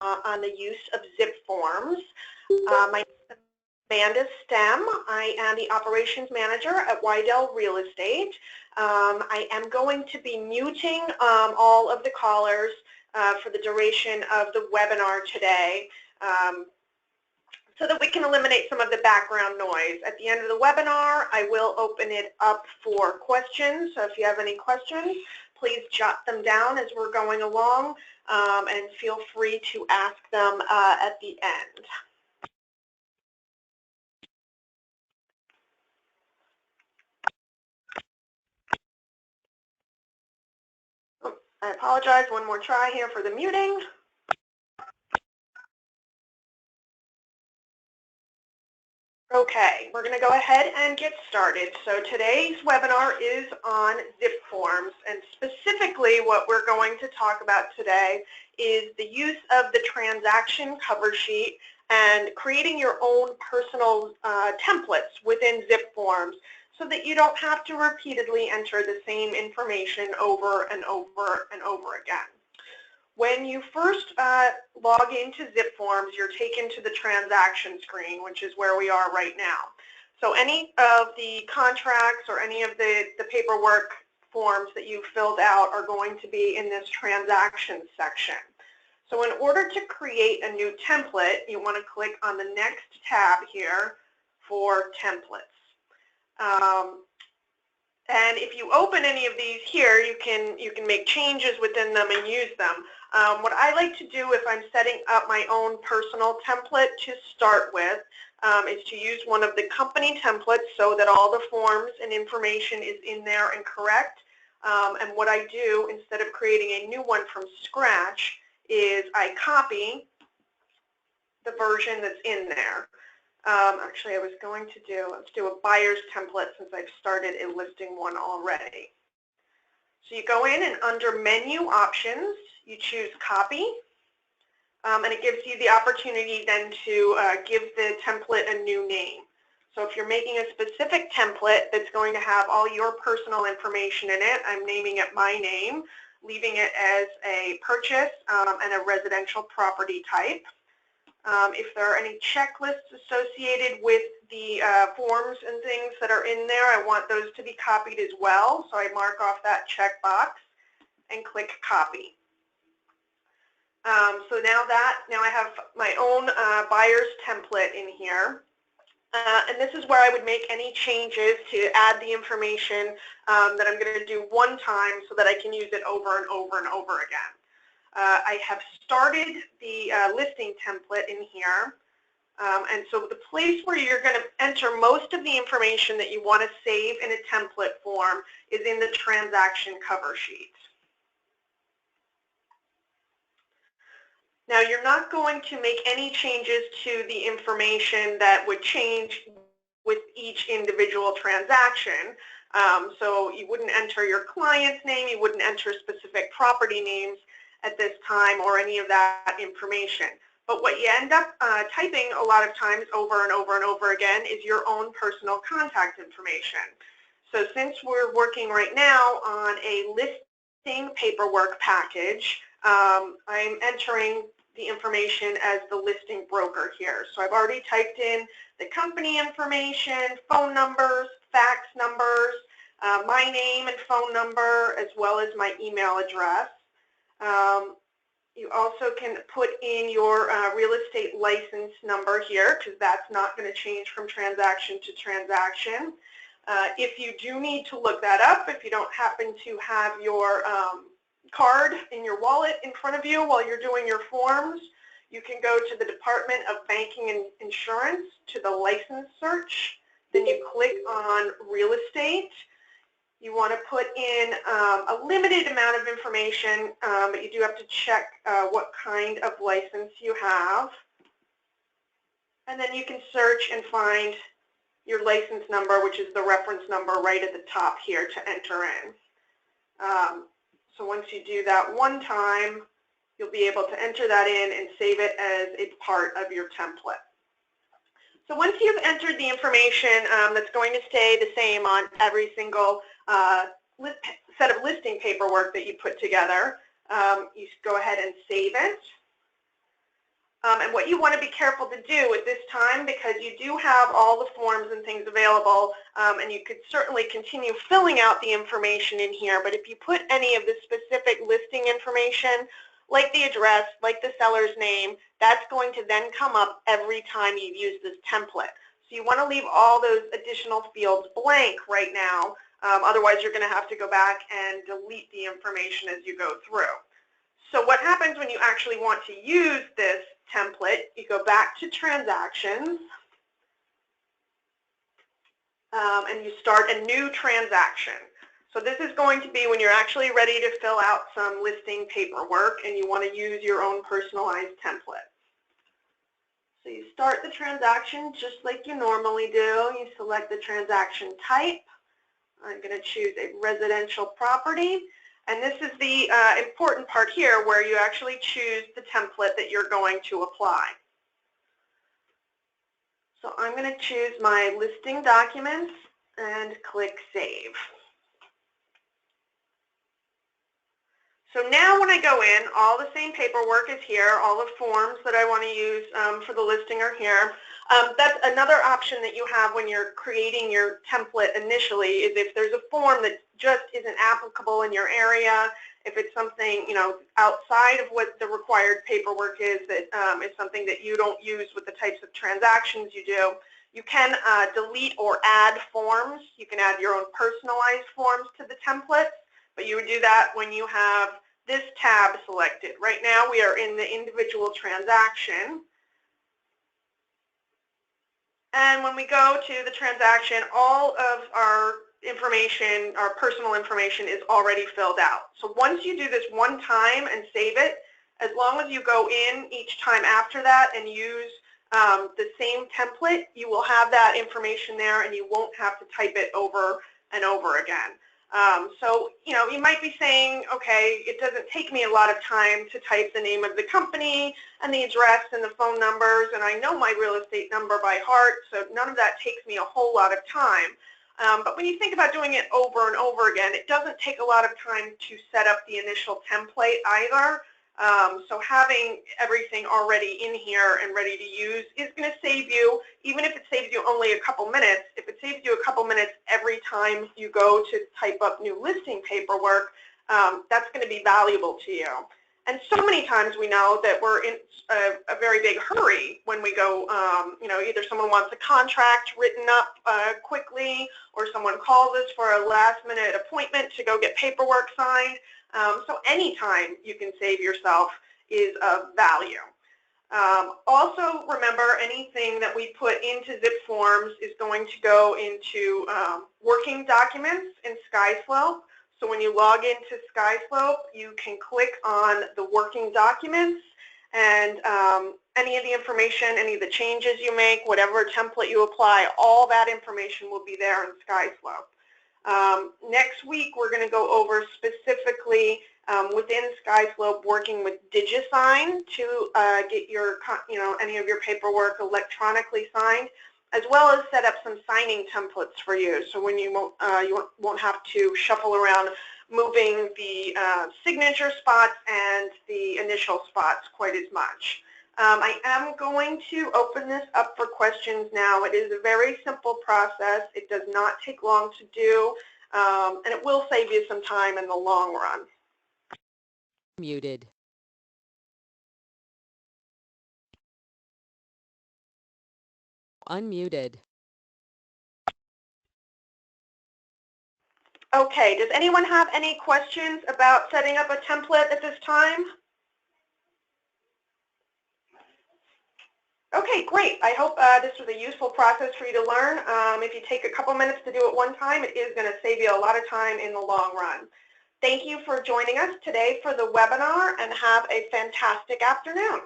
on the use of zip forms. My name is Amanda Stem. I am the Operations Manager at Wydell Real Estate. I am going to be muting all of the callers for the duration of the webinar today so that we can eliminate some of the background noise. At the end of the webinar, I will open it up for questions. So if you have any questions, please jot them down as we're going along and feel free to ask them at the end. I apologize, one more try here for the muting. Okay, we're going to go ahead and get started. So today's webinar is on zip forms, and specifically what we're going to talk about today is the use of the transaction cover sheet and creating your own personal templates within zip forms so that you don't have to repeatedly enter the same information over and over and over again. When you first log into zip forms, you're taken to the transaction screen, which is where we are right now. So any of the contracts or any of the paperwork forms that you've filled out are going to be in this transaction section. So in order to create a new template, you want to click on the next tab here for templates. And if you open any of these here, you can make changes within them and use them. What I like to do if I'm setting up my own personal template to start with is to use one of the company templates so that all the forms and information is in there and correct. And what I do instead of creating a new one from scratch is I copy the version that's in there. Actually, I was going to let's do a buyer's template since I've started a listing one already. So you go in and under menu options, you choose copy, and it gives you the opportunity then to give the template a new name. So if you're making a specific template that's going to have all your personal information in it, I'm naming it my name, leaving it as a purchase and a residential property type. If there are any checklists associated with the forms and things that are in there, I want those to be copied as well. So I mark off that checkbox and click copy. So now I have my own buyer's template in here. And this is where I would make any changes to add the information that I'm going to do one time so that I can use it over and over and over again. I have started the listing template in here, and so the place where you're going to enter most of the information that you want to save in a template form is in the transaction cover sheet. Now you're not going to make any changes to the information that would change with each individual transaction. So you wouldn't enter your client's name, you wouldn't enter specific property names at this time or any of that information. But what you end up typing a lot of times over and over and over again is your own personal contact information. So since we're working right now on a listing paperwork package, I'm entering the information as the listing broker here. So I've already typed in the company information, phone numbers, fax numbers, my name and phone number, as well as my email address. You also can put in your real estate license number here because that's not going to change from transaction to transaction. If you do need to look that up, if you don't happen to have your card in your wallet in front of you while you're doing your forms, you can go to the Department of Banking and Insurance to the license search. Then you click on real estate. You want to put in a limited amount of information, but you do have to check what kind of license you have. And then you can search and find your license number, which is the reference number right at the top here to enter in. So once you do that one time, you'll be able to enter that in and save it as a part of your template. So once you've entered the information that's going to stay the same on every single set of listing paperwork that you put together, you go ahead and save it. And what you want to be careful to do at this time, because you do have all the forms and things available, and you could certainly continue filling out the information in here, but if you put any of the specific listing information, like the address, like the seller's name, that's going to then come up every time you use this template. So you want to leave all those additional fields blank right now, otherwise you're going to have to go back and delete the information as you go through. So what happens when you actually want to use this template, you go back to transactions, and you start a new transaction. So this is going to be when you're actually ready to fill out some listing paperwork and you want to use your own personalized template. So you start the transaction just like you normally do. You select the transaction type. I'm going to choose a residential property. And this is the important part here where you actually choose the template that you're going to apply. So I'm going to choose my listing documents and click Save. So now when I go in, all the same paperwork is here. All the forms that I want to use for the listing are here. That's another option that you have when you're creating your template initially, is if there's a form that just isn't applicable in your area, if it's something, you know, outside of what the required paperwork is, that is something that you don't use with the types of transactions you do, you can delete or add forms. You can add your own personalized forms to the template, but you would do that when you have this tab selected. Right now we are in the individual transaction. And when we go to the transaction, all of our information, our personal information, is already filled out. So once you do this one time and save it, as long as you go in each time after that and use the same template, you will have that information there and you won't have to type it over and over again. So, you know, you might be saying, okay, it doesn't take me a lot of time to type the name of the company and the address and the phone numbers, and I know my real estate number by heart, so none of that takes me a whole lot of time. But when you think about doing it over and over again, it doesn't take a lot of time to set up the initial template either. So having everything already in here and ready to use is going to save you, even if it saves you only a couple minutes, if it saves you a couple minutes every time you go to type up new listing paperwork, that's going to be valuable to you. And so many times we know that we're in a very big hurry when we go, you know, either someone wants a contract written up quickly, or someone calls us for a last-minute appointment to go get paperwork signed. So anytime you can save yourself is of value. Also remember, anything that we put into Zip Forms is going to go into working documents in SkySlope. So when you log into SkySlope, you can click on the working documents, and any of the information, any of the changes you make, whatever template you apply, all that information will be there in SkySlope. Next week, we're going to go over specifically within SkySlope working with DigiSign to get your, you know, any of your paperwork electronically signed, as well as set up some signing templates for you. So when you won't have to shuffle around moving the signature spots and the initial spots quite as much. I am going to open this up for questions now. It is a very simple process. It does not take long to do, and it will save you some time in the long run. Muted. Unmuted. Okay, does anyone have any questions about setting up a template at this time? Okay, great. I hope this was a useful process for you to learn. If you take a couple minutes to do it one time, it is going to save you a lot of time in the long run. Thank you for joining us today for the webinar, and have a fantastic afternoon.